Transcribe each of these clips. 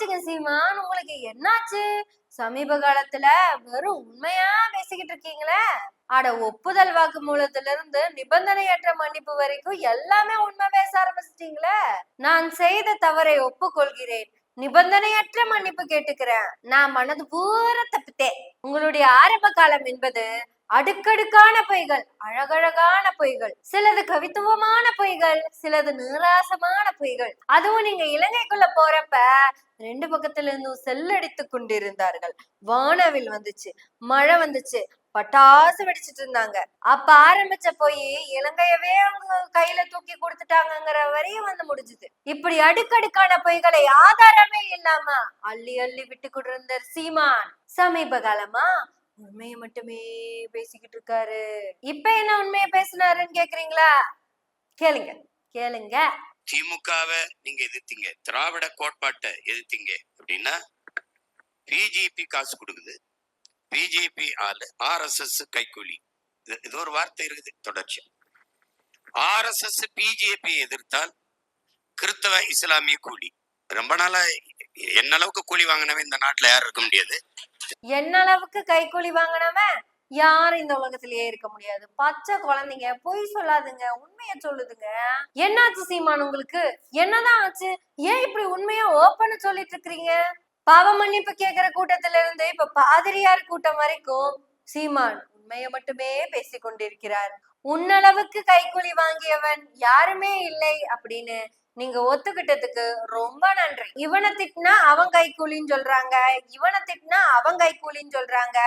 என்னாச்சுங்க சீமான், உங்களுக்கு என்னாச்சு? சமீப காலத்துல வெறும் உண்மையா பேசிக்கிட்டு இருக்கீங்களே. அட, ஒப்புதல் வாக்குமூலத்துல இருந்து நிபந்தனையற்ற மன்னிப்பு வரைக்கும் எல்லாமே உண்மை பேச ஆரம்பிச்சிட்டீங்களே. நான் செய்த தவறை ஒப்புக்கொள்கிறேன், நிபந்தனையற்ற மன்னிப்பு கேட்டுக்கிறேன். நான் மனது பூரா தப்பித்தேன். உங்களுடைய ஆரம்ப காலம் என்பது அடுக்கடுக்கான பொய்கள், அழகழகான பொய்கள், சிலது கவித்துவமான பொய்கள், சிலது நீராசமான பொய்கள். அதுவும் நீங்க இலங்கைக்குள்ள போறப்ப 2 பக்கத்துல இருந்தும் செல்லடித்து கொண்டிருந்தார்கள். வானவில் வந்துச்சு, மழை வந்துச்சு, பட்டாசு வெடிச்சிட்டு இருந்தாங்க. அப்ப ஆரம்பிச்ச போய் இலங்கையவே அவங்க கையில தூக்கி கொடுத்துட்டாங்கிற வரையும் வந்து முடிஞ்சுது. இப்படி அடுக்கடுக்கான பொய்களை ஆதாரமே இல்லாம அள்ளி அள்ளி விட்டு கொண்டிருந்த சீமான் சமீப காலமா உண்மையை மட்டுமே பேசிக்கிட்டு இருக்காரு. இப்ப என்ன உண்மையை பேசினாருன்னு கேக்குறீங்களா? கேளுங்க கேளுங்க. திமுகவை நீங்க எதிர்த்தீங்க, திராவிட கோட்பாட்டை எதிர்த்தீங்க அப்படின்னா பிஜேபி காசு கொடுக்குது, பிஜேபி ஆளு, RSS கைக்கூலி. இது ஒரு வார்த்தை இருக்குது தொடர்ச்சி. RSS பிஜேபி எதிர்த்தால் கிறிஸ்தவ இஸ்லாமிய கூலி. ரொம்ப நாளா என்ன அளவுக்கு கூலி வாங்கினவன் இந்த நாட்டுல யாரும் இருக்க முடியாது. என்ன அளவுக்கு கைக்கூலி வாங்கினவன் யாரும் இந்த உலகத்திலேயே இருக்க முடியாது. பச்சை குழந்தைங்க, பொய் சொல்லாதுங்க, உண்மைய சொல்லுதுங்க. என்னாச்சு சீமான், உங்களுக்கு என்னதான் ஆச்சு? ஏன் இப்படி உண்மையா ஓப்பன்னு சொல்லிட்டு இருக்கிறீங்க? பாவ மன்னிப்பு கேட்கிற கூட்டத்துல இருந்து இப்ப பாதிரியார் கூட்டம் வரைக்கும் சீமான் உண்மையை மட்டுமே பேசிக் கொண்டிருக்கிறார். உன்னளவுக்கு கைக்கூலி வாங்கியவன் யாருமே இல்லை அப்படின்னு நீங்க ஒத்துக்கிட்டதுக்கு ரொம்ப நன்றி. இவனை திட்டினா அவன் கைக்கூலின்னு சொல்றாங்க, இவனை திட்டினா அவன் கைக்கூலின்னு சொல்றாங்க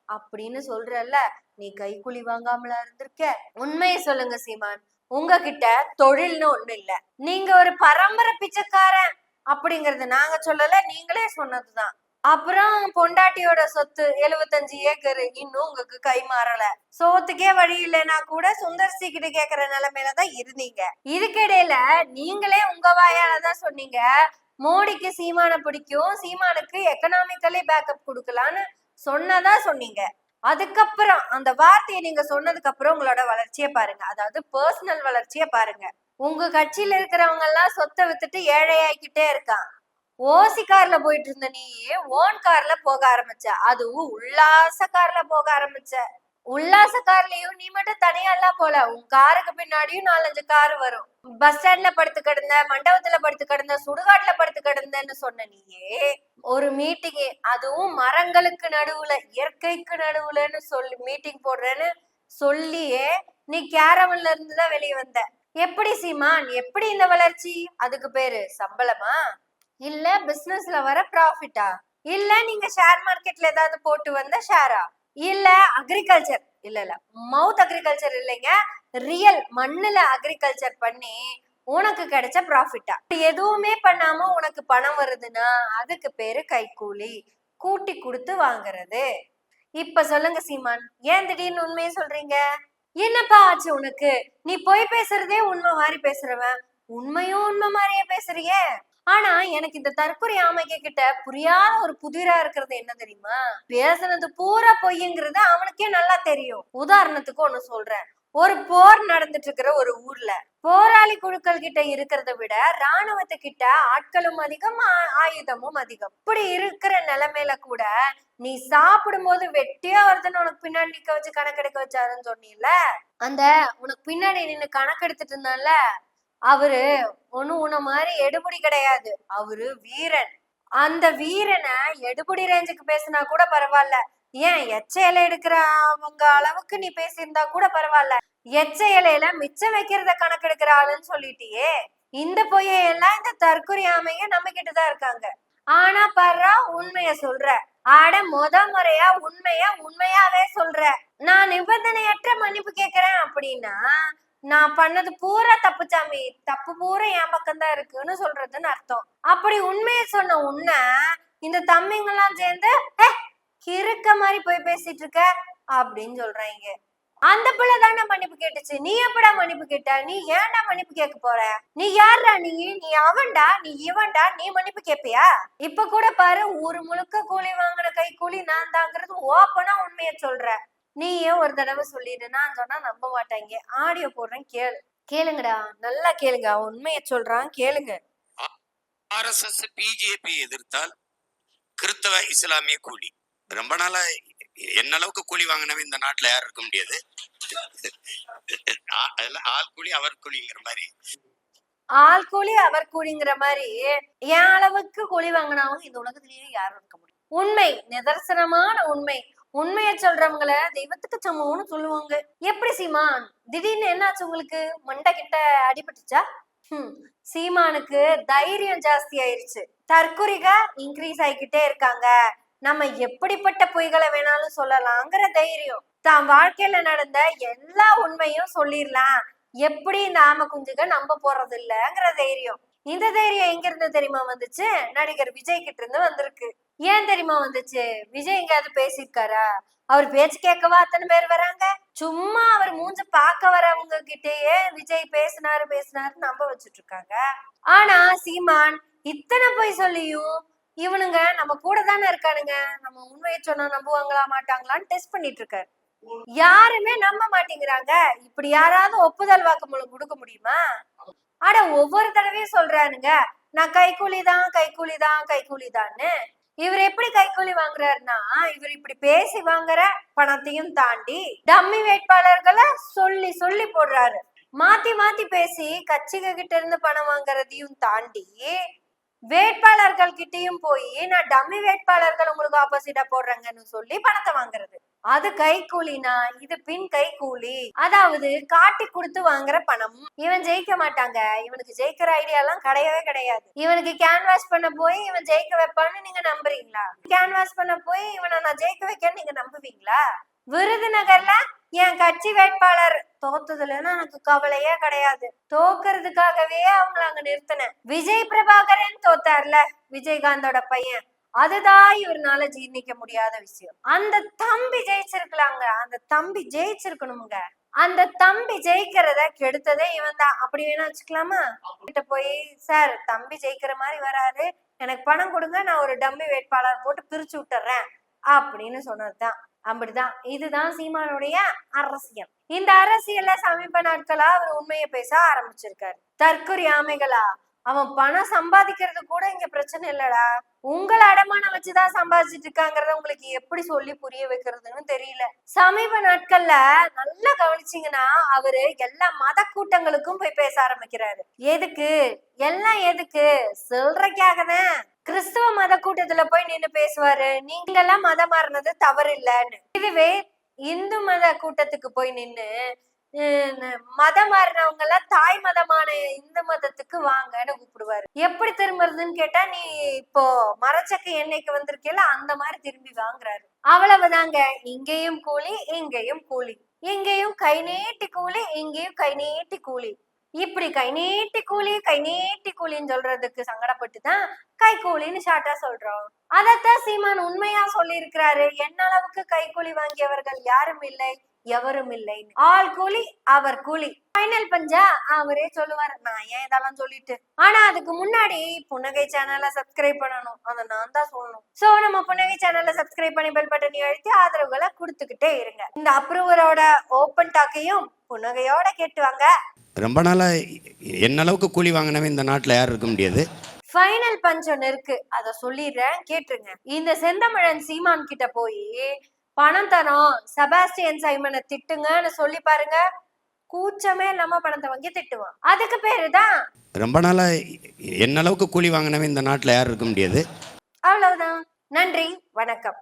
அப்படின்னு சொல்றல்ல, நீ கைக்கூலி வாங்காமலா இருந்திருக்க? உண்மையை சொல்லுங்க சீமான், உங்ககிட்ட தொழில்னு ஒண்ணு இல்ல, நீங்க ஒரு பரம்பரை பிச்சைக்காரன் அப்படிங்கறது நாங்க சொல்லல, நீங்களே சொன்னதுதான். அப்புறம் பொண்டாட்டியோட சொத்து 75 ஏக்கர் இன்னும் உங்களுக்கு கை மாறல. சோத்துக்கே வழி இல்லைன்னா கூட சுந்தர்சி கிட்ட கேக்குற நிலைமையிலதான் இருந்தீங்க. இதுக்கிடையில நீங்களே உங்க வாயாலதான் சொன்னீங்க மோடிக்கு சீமான பிடிக்கும், சீமானுக்கு எக்கனாமிக்கலி பேக்கப் கொடுக்கலான்னு சொன்னதா சொன்னீங்க. அதுக்கப்புறம் அந்த வார்த்தையை நீங்க சொன்னதுக்கு அப்புறம் உங்களோட வளர்ச்சியை பாருங்க, அதாவது பர்சனல் வளர்ச்சியை பாருங்க. உங்க கட்சியில இருக்கிறவங்க எல்லாம் சொத்தை வித்துட்டு ஏழையாக்கிட்டே இருக்கான். ஓசி கார்ல போயிட்டு இருந்த நீ ஓன் கார்ல போக ஆரம்பிச்ச, அதுவும் உல்லாச கார்ல போக ஆரம்பிச்ச. உல்லாச கார்லயும் நீ மட்டும் தனியா எல்லாம் போல, உன் காருக்கு பின்னாடியும் 4-5 கார் வரும். பஸ் ஸ்டாண்ட்ல படுத்து கிடந்த, மண்டபத்துல படுத்து கிடந்த, சுடுகாட்டுல படுத்து கிடந்தன்னு சொன்ன நீயே ஒரு மீட்டிங், அதுவும் மரங்களுக்கு நடுவுல, இயற்கைக்கு நடுவுலன்னு சொல்லி மீட்டிங் போடுறேன்னு சொல்லியே நீ கேரவன்ல இருந்துதான் வெளியே வந்த. எப்படி சீமான், எப்படி இந்த வளர்ச்சி? அதுக்கு பேரு சம்பளமா? இல்ல பிசினஸ்ல வர ப்ராஃபிட்டா? இல்ல நீங்க ஷேர் மார்க்கெட்ல ஏதாவது போட்டு வந்த ஷேரா? இல்ல அக்ரிகல்ச்சர், இல்ல மவுத் அக்ரிகல்ச்சர் இல்லைங்க, ரியல் மண்ணுல அக்ரிகல்ச்சர் பண்ணி உனக்கு கிடைச்ச ப்ராஃபிட்டா? எதுவுமே பண்ணாம உனக்கு பணம் வருதுன்னா அதுக்கு பேரு கைக்கூலி, கூட்டி கொடுத்து வாங்குறது. இப்ப சொல்லுங்க சீமான், ஏன் திடீர்னு உண்மையை சொல்றீங்க? என்னப்பா ஆச்சு உனக்கு? நீ போய் பேசுறதே உண்மை மாதிரி பேசுறவன் உண்மையும் உண்மை மாதிரியே பேசுறியே. ஆனா எனக்கு இந்த தற்கொலை ஆமைக்க கிட்ட புரியாத ஒரு புதிரா இருக்கிறது என்ன தெரியுமா? பேசுனது பூரா பொய்யுங்கிறது அவனுக்கே நல்லா தெரியும். உதாரணத்துக்கு ஒண்ணு சொல்றேன். ஒரு போர் நடந்துட்டு இருக்கிற ஒரு ஊர்ல போராளி குழுக்கள் கிட்ட இருக்கிறத விட ராணுவத்து கிட்ட ஆட்களும் அதிகம், ஆயுதமும் அதிகம். இப்படி இருக்கிற நிலைமையில கூட நீ சாப்பிடும் போது வெட்டியா வருதுன்னு உனக்கு பின்னாடி நிக்க வச்சு கணக்கெடுக்க வச்சாருன்னு சொன்னீல்ல, அந்த உனக்கு பின்னாடி நின்னு கணக்கெடுத்துட்டு இருந்தான்ல அவரு ஒண்ணும் உன்ன மாதிரி எடுபடி கிடையாது, அவரு வீரன். அந்த வீரனை எடுபடி ரேஞ்சுக்கு பேசினா கூட பரவாயில்ல, ஏன் எச்ச இலை எடுக்கிற அவங்க அளவுக்கு நீ பேசியிருந்தா கூட பரவாயில்ல, எச்ச இலையில மிச்சம் வைக்கிறத கணக்கெடுக்கிற ஆளுன்னு சொல்லிட்டியே. இந்த பொய்யெல்லாம் இந்த தற்கொலையாமைய நம்ம கிட்டதான் இருக்காங்க. ஆனா பாரு, உண்மைய சொல்ற. ஆட முறையா உண்மையாவே சொல்ற. நான் நிபந்தனையற்ற மன்னிப்பு கேக்குறேன் அப்படின்னா நான் பண்ணது பூரா தப்பு சாமி, தப்பு பூரா என் பக்கம் தான் இருக்குன்னு சொல்றதுன்னு அர்த்தம். அப்படி உண்மையை சொன்ன உன்னை இந்த தம்பிங்கெல்லாம் சேர்ந்து கிறுக்க மாதிரி போய் பேசிட்டு இருக்க அப்படின்னு சொல்றாங்க. அந்த பிள்ளை தானே மன்னிப்பு கேட்டுச்சு, நீ எப்படா மன்னிப்பு கேட்ட? நீ ஏன்டா மன்னிப்பு கேட்க போற? நீ யாருடா? நீ அவன்டா, நீ இவன்டா, நீ மன்னிப்பு கேட்பியா? இப்ப கூட பாரு, ஊரு முழுக்க கூலி வாங்கின கை கூலி நான் தாங்கிறது ஓப்பனா உண்மைய சொல்ற. நீயே ஒரு தடவை சொல்லிடு, நான் சொன்னா நம்ப மாட்டாங்க. ஆடியோ போடுறேன் கேளுங்கடா, நல்லா கேளுங்க, உண்மைய சொல்றான் கேளுங்க. RSS பிஜேபி எதிர்த்தால் கிறிஸ்தவ இஸ்லாமிய கூலி. ரொம்ப நாளா என்ன அளவுக்கு கூலி வாங்கினவன் இந்த நாட்டுல யாரும் இருக்க முடியாது. ஆள் கூலி அவர் கூலிங்கிற மாதிரி. ஆள் கூலி அவர் கூலிங்கிற மாதிரி என் அளவுக்கு கூலி வாங்கினவங்க இந்த உலகத்திலேயே யாரும் இருக்க முடியும். உண்மை, நிதர்சனமான உண்மை. உண்மையை சொல்றவங்கள தெய்வத்துக்கு சமம்னு சொல்லுவாங்க. எப்படி சீமான் திடீர்னு என்னாச்சு உங்களுக்கு? மண்டை கிட்ட அடிபட்டுச்சா? சீமானுக்கு தைரியம் ஜாஸ்தி ஆயிருச்சு. தற்குறிக இன்க்ரீஸ் ஆகிக்கிட்டே இருக்காங்க. நம்ம எப்படிப்பட்ட பொய்களை வேணாலும் சொல்லலாங்கிற தைரியம். தான் வாழ்க்கையில நடந்த எல்லா உண்மையும் சொல்லிடலாம். எப்படி இந்த ஆம குஞ்சுக நம்ப போறது இல்லைங்கிற தைரியம். இந்த தைரியம் எங்க இருந்து தெரியுமா வந்துச்சு? நடிகர் விஜய் கிட்ட இருந்து வந்திருக்கு. ஏன் தெரியுமா வந்துச்சு? விஜய் எங்கேயாவது பேசியிருக்காரா? அவர் பேச்சு கேட்கவா அத்தனை பேர் வராங்க? சும்மா அவர் மூஞ்ச பார்க்க வரவங்க கிட்டேயே விஜய் பேசினாரு நம்ப வச்சுட்டு இருக்காங்க. ஆனா சீமான் இத்தனை போய் சொல்லியும் இவனுங்க நம்ம கூட தானே இருக்கானுங்க, நம்ம உண்மையை சொன்னா நம்புவாங்களா மாட்டாங்களான்னு டெஸ்ட் பண்ணிட்டு இருக்காரு. யாருமே நம்ப மாட்டேங்கிறாங்க. இப்படி யாராவது ஒப்புதல் வாக்குமூலம் கொடுக்க முடியுமா? ஆனா ஒவ்வொரு தடவையும் சொல்றானுங்க, நான் கைக்கூலிதான்னு. இவர் எப்படி கைக்கூலி வாங்குறாருன்னா, இவர் இப்படி பேசி வாங்குற பணத்தையும் தாண்டி டம்மி வேட்பாளர்களை சொல்லி சொல்லி போடுறாரு. மாத்தி மாத்தி பேசி கட்சிக கிட்ட இருந்து பணம் வாங்குறதையும் தாண்டி வேட்பாளர்கள் கிட்டயும் போய் நான் டம்மி வேட்பாளர்கள் உங்களுக்கு ஆப்போசிட்டா போடுறேங்கன்னு சொல்லி பணத்தை வாங்குறது. அது கைக்கூலினா இது பின் கைக்கூலி. அதாவது காட்டி கொடுத்து வாங்குற பணம். இவன் ஜெயிக்க மாட்டாங்க. இவனுக்கு ஜெயிக்கிற ஐடியா எல்லாம் கிடையவே கிடையாது. இவனுக்கு கேன்வாஸ் பண்ண போய் இவன் ஜெயிக்க வைப்பான்னு நீங்க நம்புறீங்களா? கேன்வாஸ் பண்ண போய் இவனை நான் ஜெயிக்க வைக்கன்னு நீங்க நம்புவீங்களா? விருதுநகர்ல என் கட்சி வேட்பாளர் தோத்ததுலன்னா எனக்கு கவலையே கிடையாது. தோக்குறதுக்காகவே அவங்கள அங்க நிறுத்தினேன். விஜய் பிரபாகரன் தோத்தார்ல, விஜயகாந்தோட பையன், அதுதான் இவருனால ஜீர்ணிக்க முடியாத விஷயம். அந்த தம்பி ஜெயிச்சிருக்கலாங்க. அந்த தம்பி ஜெயிச்சிருக்கணுங்க. அந்த தம்பி ஜெயிக்கிறத கெடுத்ததே இவன் தான். அப்படி வேணா வச்சுக்கலாமா? கிட்ட போய் சார் தம்பி ஜெயிக்கிற மாதிரி வராரு, எனக்கு பணம் கொடுங்க, நான் ஒரு டம்மி வேட்பாளர் போட்டு பிரிச்சு விட்டுறேன் அப்படின்னு சொன்னதுதான். அப்படிதான். இதுதான் சீமானுடைய அரசியல். இந்த அரசியல்ல சமீப நாட்களா அவர் உண்மையை பேச ஆரம்பிச்சிருக்காரு. தற்குறி ஆமைகளா, அவன் பணம் சம்பாதிக்கிறது கூட இங்க பிரச்சனை இல்லடா, உங்களை அடமானம் வச்சுதான் சம்பாதிச்சிட்டு இருக்காங்கிறத உங்களுக்கு எப்படி சொல்லி புரிய வைக்கிறதுன்னு தெரியல. சமீப நாட்கள்ல நல்லா கவனிச்சீங்கன்னா அவரு எல்லா மத கூட்டங்களுக்கும் போய் பேச ஆரம்பிக்கிறாரு. எதுக்கு? எல்லாம் எதுக்கு? சில்லறைக்காகதான். கிறிஸ்துவ மத கூட்டத்துல போய் நின்னு பேசுவாரு, நீங்க எல்லாம் மதம் மாறினது தவறு இல்லைன்னு. இதுவே இந்து மத கூட்டத்துக்கு போய் நின்னு மதம் மாறினவங்க எல்லாம் தாய் மதமான இந்து மதத்துக்கு வாங்கன்னு கூப்பிடுவாரு. எப்படி திரும்புறதுன்னு கேட்டா, நீ இப்போ மரச்சக்க எண்ணெய்க்கு வந்திருக்கல அந்த மாதிரி திரும்பி வாங்குறாரு. அவ்வளவுதாங்க. இங்கேயும் கூலி, இங்கேயும் கூலி, இங்கேயும் கை நீட்டி கூலி, இங்கேயும் கை நீட்டி கூலி. இப்படி கை நீட்டி கூலின்னு சொல்றதுக்கு சங்கடப்பட்டுதான் கைக்கூலின்னு ஷார்ட்டா சொல்றோம். அதத்தான் சீமான் உண்மையா சொல்லி இருக்கிறாரு. என்ன அளவுக்கு கைக்கூலி வாங்கியவர்கள் யாரும் இல்லை, எவரும் இல்லை. ஆள் கூலி அவர் கூலி. ஃபைனல் பஞ்சா அவரே சொல்லுவாரு. நான் ஏன் இதெல்லாம் சொல்லிட்டு. ஆனா அதுக்கு முன்னாடி புன்னகை சேனலை சப்ஸ்கிரைப் பண்ணணும். அதை நான் தான் சொல்லணும். சோ நம்ம புன்னகை சேனலை சப்ஸ்கிரைப் பண்ணி பெல் பட்டனை அழுத்தி ஆதரவுகளை கொடுத்துக்கிட்டே இருங்க. இந்த அப்ரூவரோட ஓப்பன் டாக்கையும் புன்னகையோட கேட்டுவாங்க. ரொம்ப நாளா என்ன அளவுக்கு கூலி வாங்கினவன் இந்த நாட்டுல யாரும் இருக்க முடியாது. ஃபைனல் பஞ்ச் ஒன்னு இருக்கு, அத சொல்லிடுறேன், கேட்டுருங்க. இந்த செந்தமிழன் சீமான் கிட்ட போய் பணம் தரோம் செபாஸ்டியன் சைமனை திட்டுங்கன்னு சொல்லி பாருங்க, கூச்சமே இல்லாம பணத்தை வாங்கி திட்டுவான். அதுக்கு பேருதான் ரொம்ப நாளா என்ன அளவுக்கு கூலி வாங்கினவன் இந்த நாட்டுல யாரும் இருக்க முடியாது. அவ்வளவுதான். நன்றி, வணக்கம்.